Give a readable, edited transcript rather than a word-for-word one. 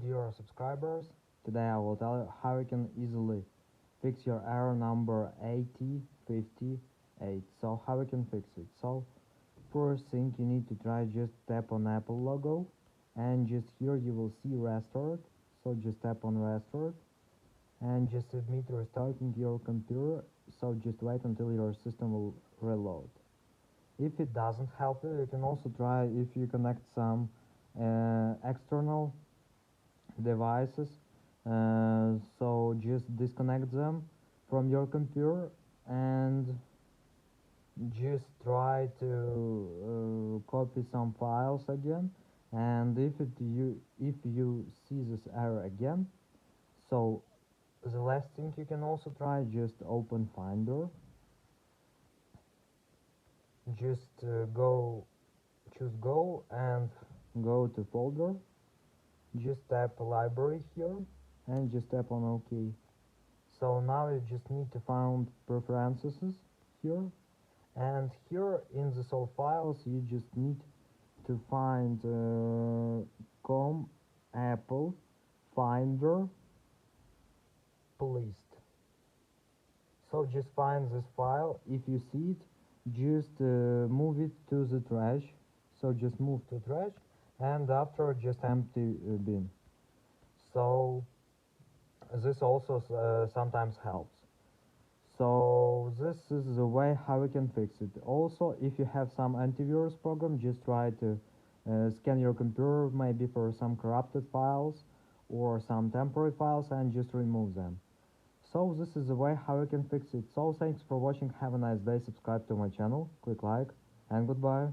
dear subscribers. Today I will tell you how you can easily fix your error number 8058. So how you can fix it? So first thing you need to try, just tap on Apple logo, and just here you will see restart. So just tap on restart and just submit restarting your computer. So just wait until your system will reload. If it doesn't help you, you can also try if you connect some external devices. So just disconnect them from your computer and just try to copy some files again. And if you see this error again, so the last thing you can also try, just open Finder. Just choose Go and go to folder. Just tap library here and just tap on OK. So now you just need to find preferences here, and here in the all files you just need to find com apple finder list. So just find this file. If you see it, just move it to the trash. So just move to trash, and after just empty bin. So this also sometimes helps. So this is the way how you can fix it. Also, if you have some antivirus program, just try to scan your computer maybe for some corrupted files or some temporary files and just remove them. So this is the way how you can fix it. So thanks for watching, have a nice day, subscribe to my channel, click like, and goodbye.